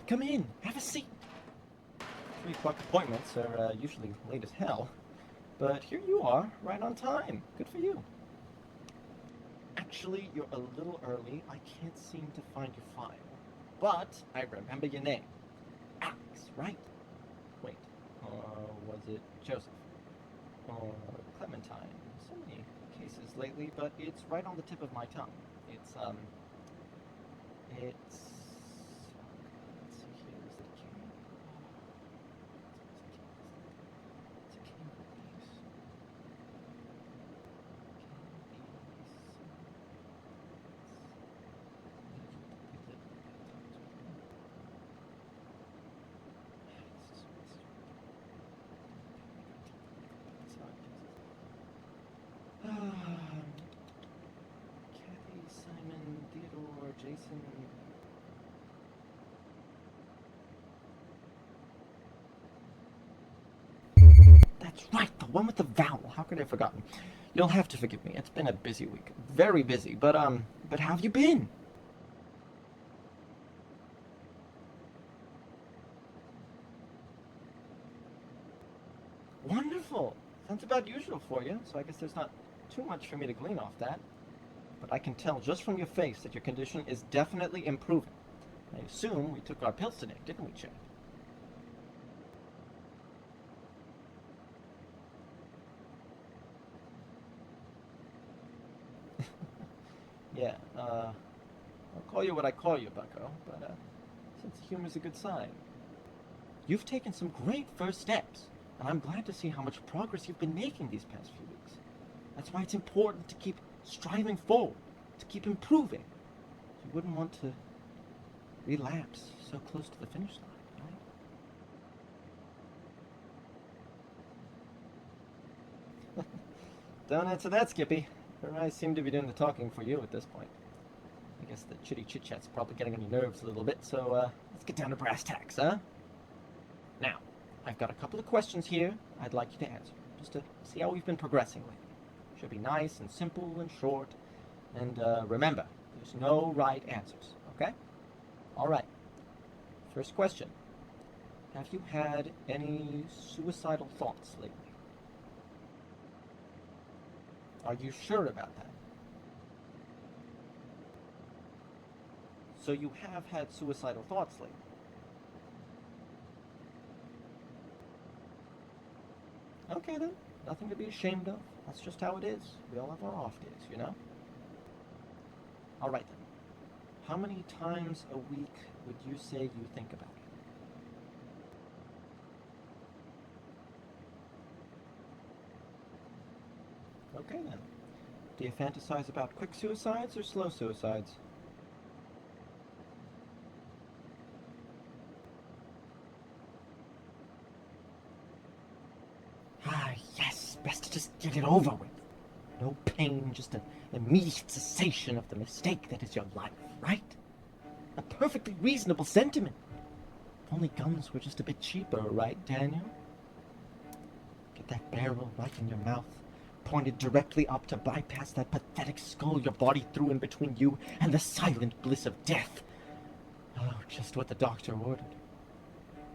Come in, have a seat. 3 o'clock appointments are usually late as hell, but here you are, right on time. Good for you. Actually, you're a little early. I can't seem to find your file, but I remember your name. Alex, right? Wait, was it Joseph? Or Clementine? So many cases lately, but it's right on the tip of my tongue. It's, let's see here, is it a K? It's a K base. Kathy, Simon, Theodore, Jason. That's right, the one with the vowel. How could I have forgotten? You'll have to forgive me. It's been a busy week. Very busy. But how have you been? Wonderful. Sounds about usual for you, so I guess there's not too much for me to glean off that. But I can tell just from your face that your condition is definitely improving. I assume we took our pills today, didn't we, Chad? Yeah, I'll call you what I call you, bucko, but sense of humor's a good sign. You've taken some great first steps, and I'm glad to see how much progress you've been making these past few weeks. That's why it's important to keep striving forward, to keep improving. You wouldn't want to relapse so close to the finish line, right? Don't answer that, Skippy. Her eyes seem to be doing the talking for you at this point. I guess the chitty chit-chat's probably getting on your nerves a little bit, so let's get down to brass tacks, huh? Now, I've got a couple of questions here I'd like you to answer, just to see how we've been progressing lately. Should be nice and simple and short, and remember, there's no right answers, okay? All right. First question. Have you had any suicidal thoughts lately? Are you sure about that? So you have had suicidal thoughts lately? Okay then, nothing to be ashamed of. That's just how it is. We all have our off days, you know? Alright then. How many times a week would you say you think about it? Okay then. Do you fantasize about quick suicides or slow suicides? Ah, yes, best to just get it over with. No pain, just an immediate cessation of the mistake that is your life, right? A perfectly reasonable sentiment. If only guns were just a bit cheaper, right, Daniel? Get that barrel right in your mouth, pointed directly up to bypass that pathetic skull your body threw in between you and the silent bliss of death. Oh, just what the doctor ordered.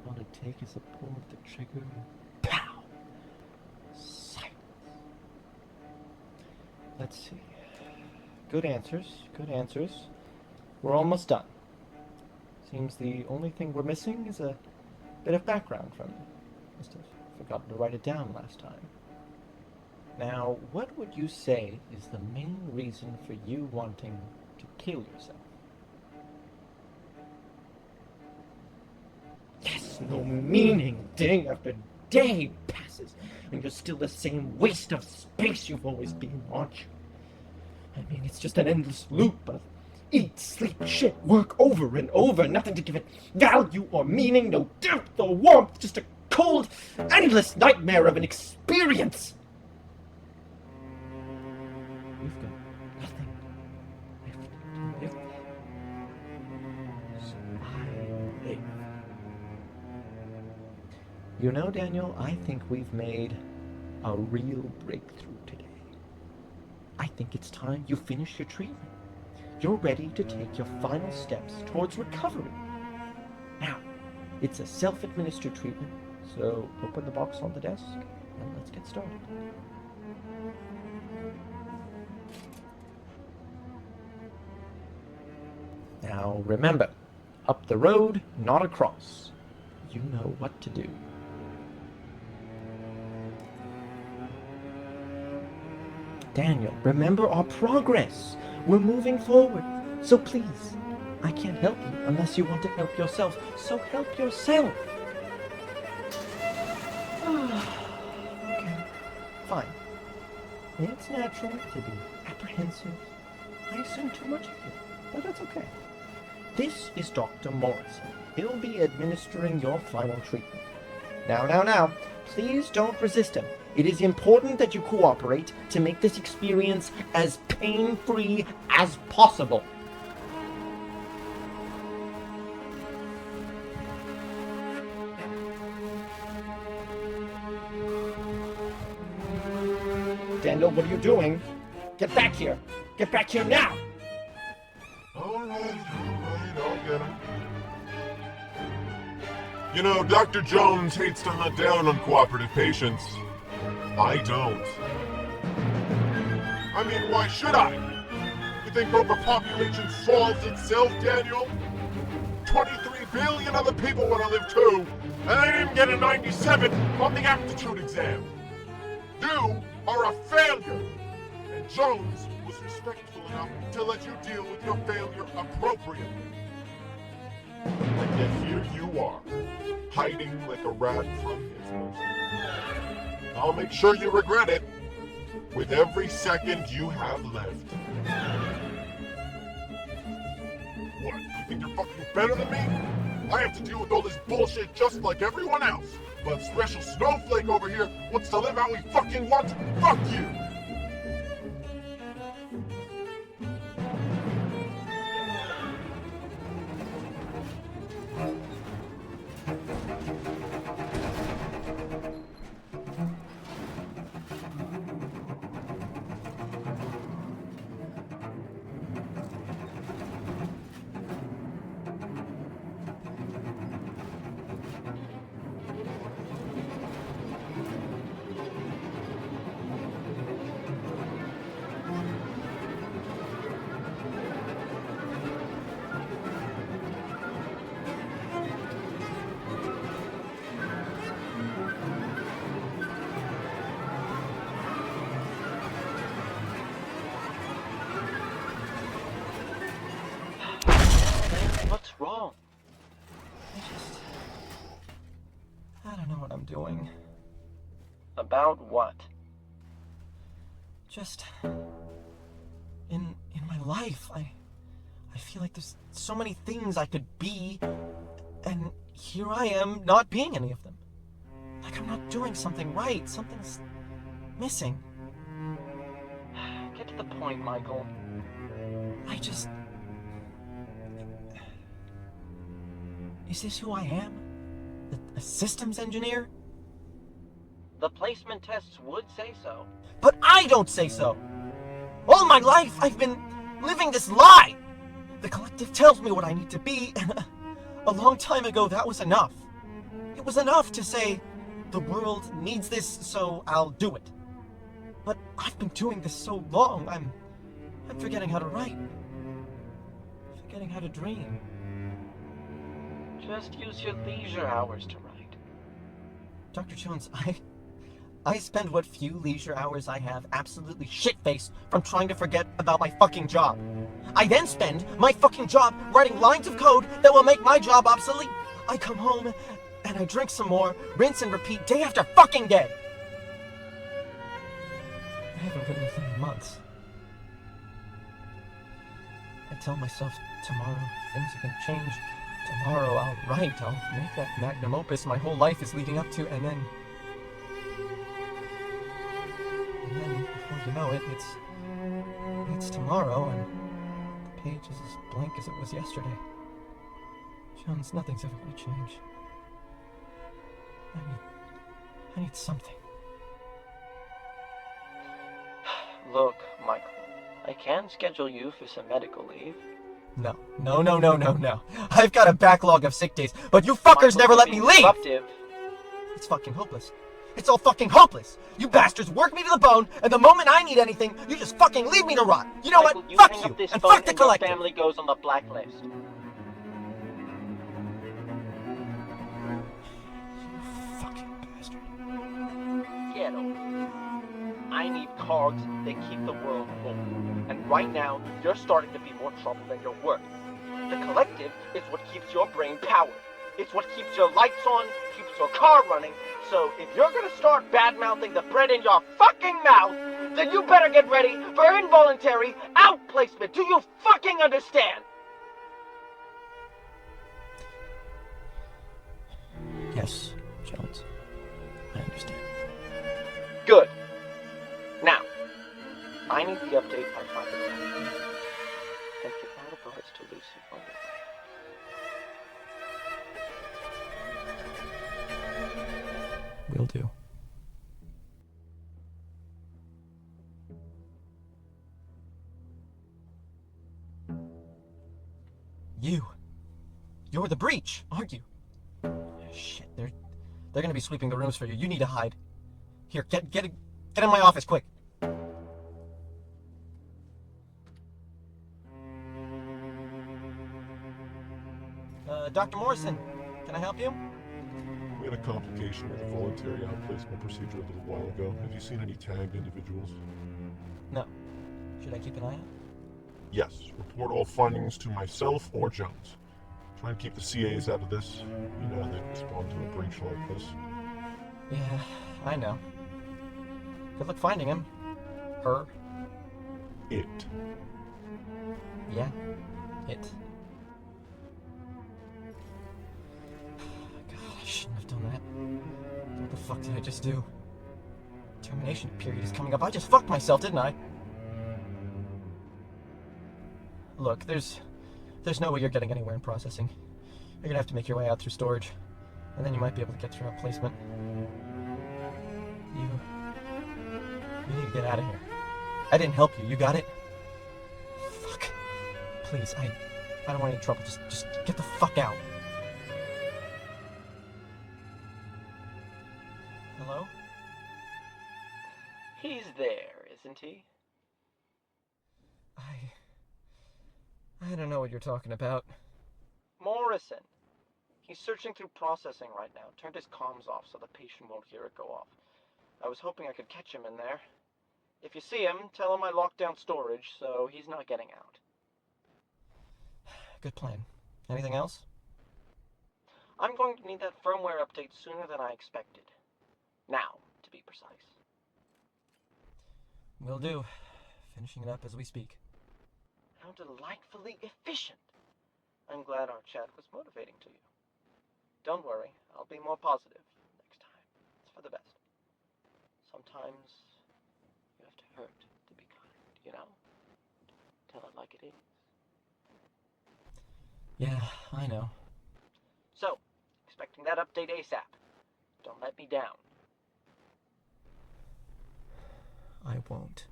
All it takes is a pull of the trigger and pow! Silence. Let's see. Good answers, good answers. We're almost done. Seems the only thing we're missing is a bit of background from you. Must have forgotten to write it down last time. Now, what would you say is the main reason for you wanting to kill yourself? Yes, no meaning. Day after day passes, and you're still the same waste of space you've always been, aren't you? I mean, it's just an endless loop of eat, sleep, shit, work over and over, nothing to give it value or meaning, no depth or warmth, just a cold, endless nightmare of an experience. You've got nothing left to live. So I live. You know, Daniel, I think we've made a real breakthrough today. I think it's time you finish your treatment. You're ready to take your final steps towards recovery. Now, It's a self-administered treatment, so open the box on the desk and let's get started. Now remember, up the road, not across. You know what to do. Daniel, remember our progress. We're moving forward. So please, I can't help you unless you want to help yourself. So help yourself. Okay, fine. It's natural to be apprehensive. I assume too much of you, but that's okay. This is Dr. Morrison. He'll be administering your final treatment. Now, please don't resist him. It is important that you cooperate to make this experience as pain-free as possible. Daniel, what are you doing? Get back here! Get back here now! All right, I'll get him. You know, Dr. Jones hates to hunt down uncooperative patients. I don't. I mean, why should I? You think overpopulation solves itself, Daniel? 23 billion other people want to live too, and I didn't get a 97 on the aptitude exam. You are a failure, and Jones was respectful enough to let you deal with your failure appropriately. And yet here you are, hiding like a rat from his nose. I'll make sure you regret it with every second you have left. What, you think you're fucking better than me? I have to deal with all this bullshit just like everyone else. But Special Snowflake over here wants to live how he fucking wants. Fuck you! What's wrong? I don't know what I'm doing. About what? Just in my life, I feel like there's so many things I could be, and here I am not being any of them. Like I'm not doing something right. Something's missing. Get to the point, Michael. Is this who I am? A systems engineer? The placement tests would say so. But I don't say so! All my life, I've been living this lie! The collective tells me what I need to be, and a long time ago that was enough. It was enough to say, the world needs this, so I'll do it. But I've been doing this so long, I'm forgetting how to write. Forgetting how to dream. Just use your leisure hours to write. Dr. Jones, I spend what few leisure hours I have absolutely shit-faced from trying to forget about my fucking job. I then spend my fucking job writing lines of code that will make my job obsolete. I come home and I drink some more, rinse and repeat day after fucking day. I haven't written a thing in months. I tell myself tomorrow things are gonna change. Tomorrow I'll write, I'll make that magnum opus my whole life is leading up to, and then before you know it, it's tomorrow, and the page is as blank as it was yesterday. Jones, nothing's ever gonna change. I need something. Look, Michael, I can schedule you for some medical leave. No. No. I've got a backlog of sick days, but you fuckers never let me leave! Disruptive. It's fucking hopeless. It's all fucking hopeless! You bastards work me to the bone, and the moment I need anything, you just fucking leave me to rot! You know Michael, what? Fuck hang you! up this And phone fuck the and your collective! family goes on the blacklist. You fucking bastard. Get over it. I need cogs that keep the world moving. And right now, you're starting to be more trouble than you're worth. The collective is what keeps your brain powered. It's what keeps your lights on, keeps your car running. So if you're gonna start bad-mouthing the bread in your fucking mouth, then you better get ready for involuntary outplacement. Do you fucking understand? Yes, Jones. I understand. Good. Now, I need the update by 5 o'clock. And get my regards to Lucy Wonderland. Will do. You're the breach, aren't you? Shit, they're gonna be sweeping the rooms for you. You need to hide. Here, get in my office, quick. Dr. Morrison, can I help you? We had a complication with a voluntary outplacement procedure a little while ago. Have you seen any tagged individuals? No. Should I keep an eye out? Yes. Report all findings to myself or Jones. Try and keep the CAs out of this. You know they respond to a breach like this. Yeah, I know. Good luck finding him. Her. It. Yeah. It. God, I shouldn't have done that. What the fuck did I just do? Termination period is coming up. I just fucked myself, didn't I? Look, there's no way you're getting anywhere in processing. You're gonna have to make your way out through storage, and then you might be able to get through outplacement. You need to get out of here. I didn't help you. You got it? Fuck. Please, I don't want any trouble. Just get the fuck out. Hello? He's there, isn't he? I don't know what you're talking about. Morrison. He's searching through processing right now. Turned his comms off so the patient won't hear it go off. I was hoping I could catch him in there. If you see him, tell him I locked down storage, so he's not getting out. Good plan. Anything else? I'm going to need that firmware update sooner than I expected. Now, to be precise. Will do. Finishing it up as we speak. How delightfully efficient. I'm glad our chat was motivating to you. Don't worry, I'll be more positive next time. It's for the best. Sometimes you have to hurt to be kind, you know? Tell it like it is. Yeah, I know. So, expecting that update ASAP. Don't let me down. I won't.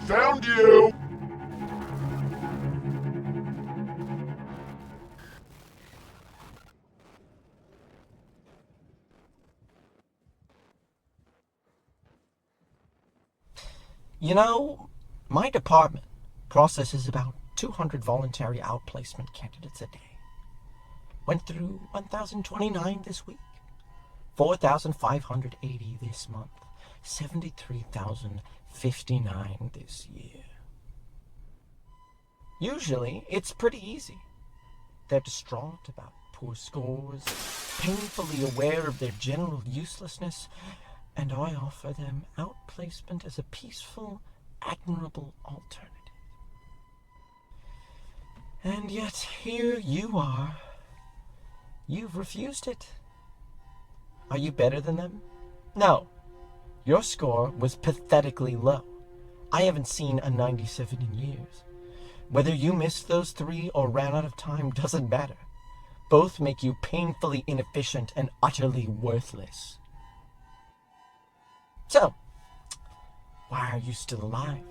Found you! You know, my department processes about 200 voluntary outplacement candidates a day. Went through 1,029 this week, 4,580 this month, 73,059 this year. Usually, it's pretty easy. They're distraught about poor scores, painfully aware of their general uselessness, and I offer them outplacement as a peaceful, admirable alternative. And yet, here you are. You've refused it. Are you better than them? No. Your score was pathetically low. I haven't seen a 97 in years. Whether you missed those 3 or ran out of time doesn't matter. Both make you painfully inefficient and utterly worthless. So, why are you still alive?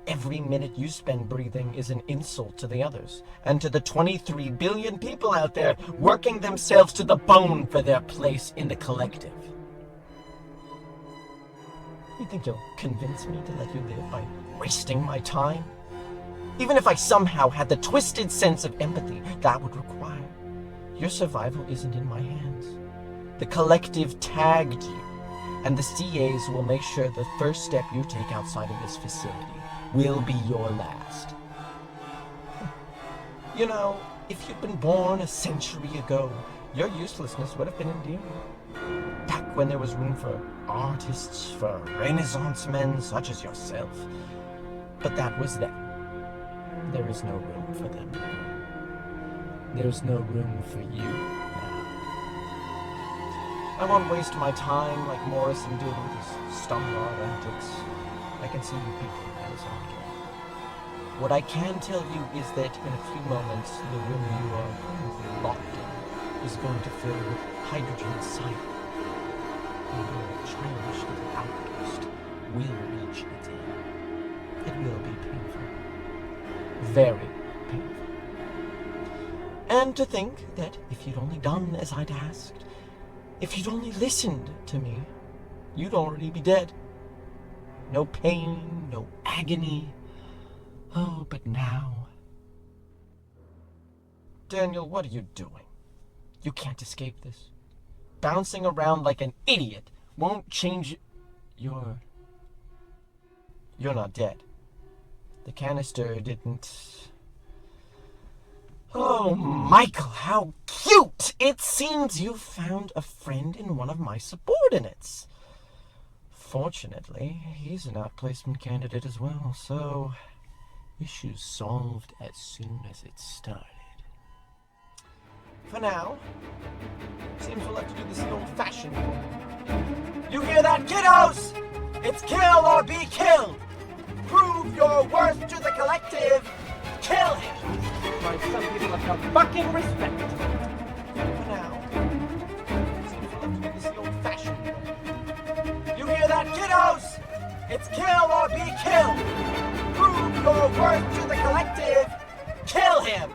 Every minute you spend breathing is an insult to the others, and to the 23 billion people out there working themselves to the bone for their place in the collective. You think you'll convince me to let you live by wasting my time? Even if I somehow had the twisted sense of empathy that would require, your survival isn't in my hands. The collective tagged you, and the CAs will make sure the first step you take outside of this facility will be your last. You know, if you'd been born a century ago, your uselessness would have been endearing. Back when there was room for artists, for Renaissance men such as yourself. But that was then. There is no room for them. There's no room for you now. I won't waste my time like Morrison did with his stump-yard antics. I can see you people as on game. What I can tell you is that in a few moments, the room you are currently locked in is going to fill with hydrogen cyanide. And your childish little outburst will reach its end. It will be painful. Very painful. And to think that if you'd only done as I'd asked, if you'd only listened to me, you'd already be dead. No pain, no agony. Oh, but now... Daniel, what are you doing? You can't escape this. Bouncing around like an idiot won't change... You're not dead. The canister didn't... Oh, Michael, how cute! It seems you found a friend in one of my subordinates. Fortunately, he's an outplacement candidate as well, so... issues solved as soon as it started. For now, seems we'll have to do this the old-fashioned way. You hear that, kiddos? It's kill or be killed! Prove your worth to the collective! Kill him! Why, some people have got fucking respect. For now, seems we'll have to do this the old-fashioned way. You hear that, kiddos? It's kill or be killed! Prove your worth to the collective! Kill him!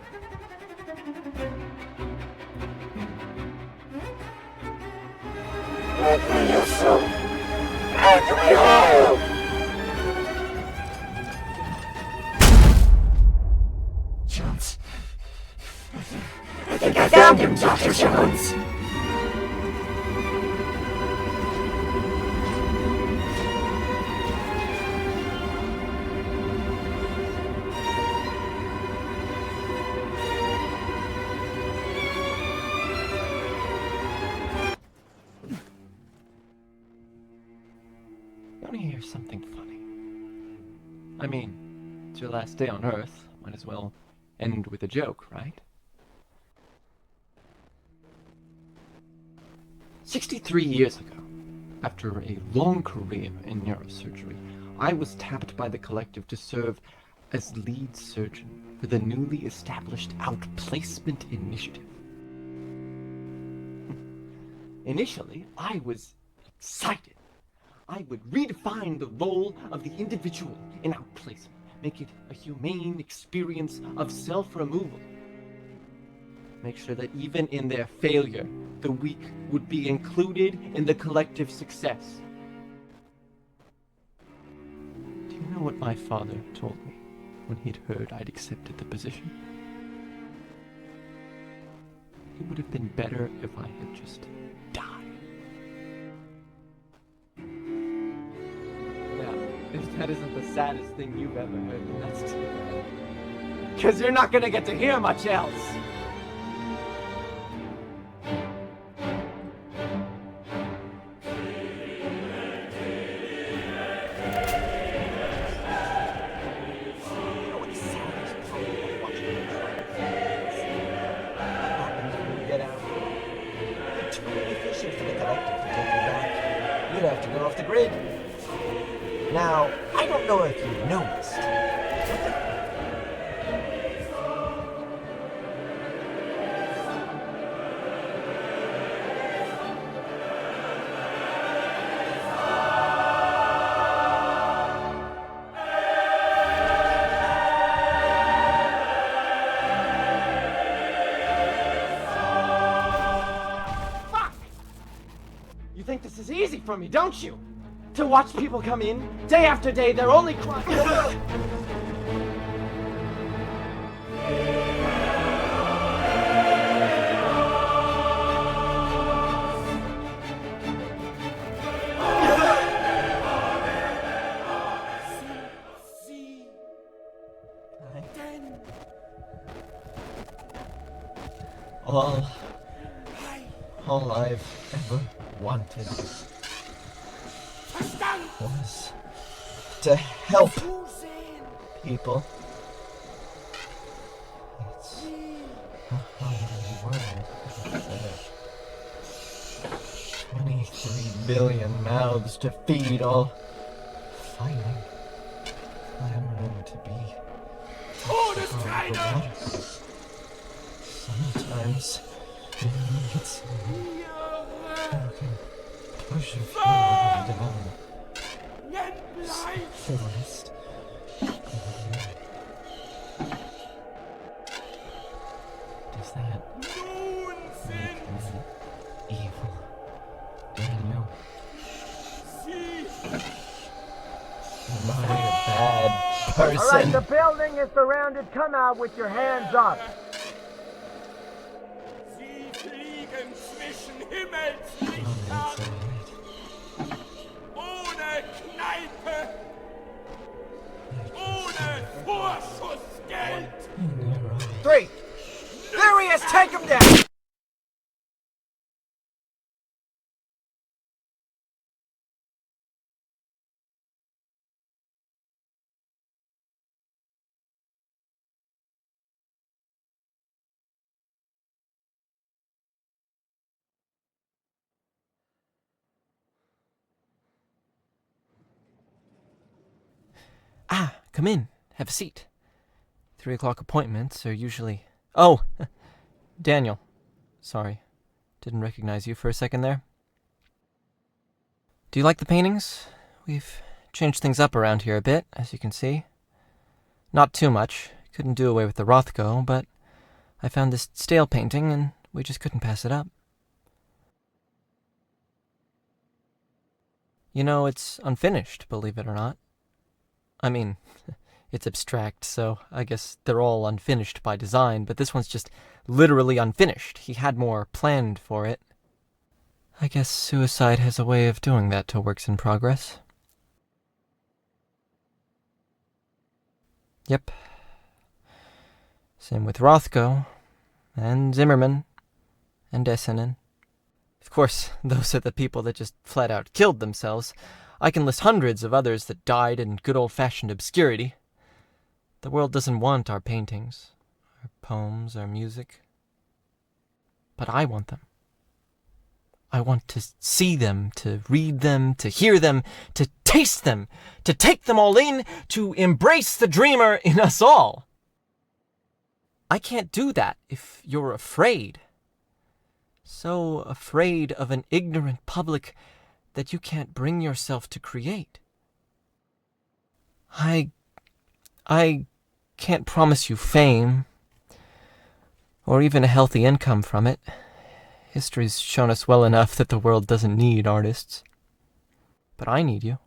Open yourself! How do we hold? Jones. I think I found him, Dr. Jones. You want to hear something funny? I mean, it's your last day on Earth. Might as well end with a joke, right? 63 years ago, after a long career in neurosurgery, I was tapped by the collective to serve as lead surgeon for the newly established Outplacement Initiative. Initially, I was excited. I would redefine the role of the individual in outplacement, make it a humane experience of self-removal. Make sure that even in their failure, the weak would be included in the collective success. what my father told me when he'd heard I'd accepted the position. It would have been better if I had just died. Now, if that isn't the saddest thing you've ever heard, then that's too bad. Because you're not gonna get to hear much else. You'd have to go off the grid. Now, I don't know if you've noticed. You think this is easy for me, don't you? To watch people come in, day after day, they're only crying. All I've ever wanted was to help people. It's a hungry world. 23 billion mouths to feed, all fighting, clamoring to be. Sometimes it's push your feet down. Forest. Does that make me evil, Daniel? Am I a bad person? All right, the building is surrounded. Come out with your hands up. Three. There he is. Take him down. Ah, come in. Have a seat. 3 o'clock appointments are usually... Oh! Daniel. Sorry. Didn't recognize you for a second there. Do you like the paintings? We've changed things up around here a bit, as you can see. Not too much. Couldn't do away with the Rothko, but I found this stale painting and we just couldn't pass it up. You know, it's unfinished, believe it or not. I mean, it's abstract, so I guess they're all unfinished by design, but this one's just literally unfinished. He had more planned for it. I guess suicide has a way of doing that to works in progress. Yep. Same with Rothko, and Zimmerman, and Essenen. Of course, those are the people that just flat out killed themselves. I can list hundreds of others that died in good old-fashioned obscurity. The world doesn't want our paintings, our poems, our music. But I want them. I want to see them, to read them, to hear them, to taste them, to take them all in, to embrace the dreamer in us all. I can't do that if you're afraid. So afraid of an ignorant public that you can't bring yourself to create. I can't promise you fame, or even a healthy income from it. History's shown us well enough that the world doesn't need artists. But I need you.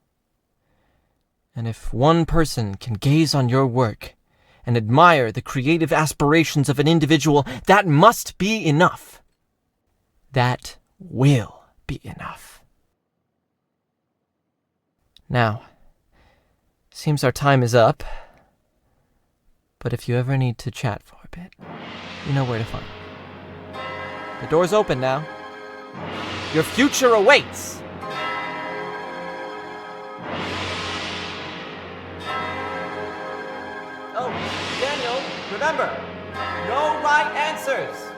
And if one person can gaze on your work and admire the creative aspirations of an individual, that must be enough. That will be enough. Now, seems our time is up, but if you ever need to chat for a bit, you know where to find me. The door's open now. Your future awaits! Oh, Daniel, remember, no right answers!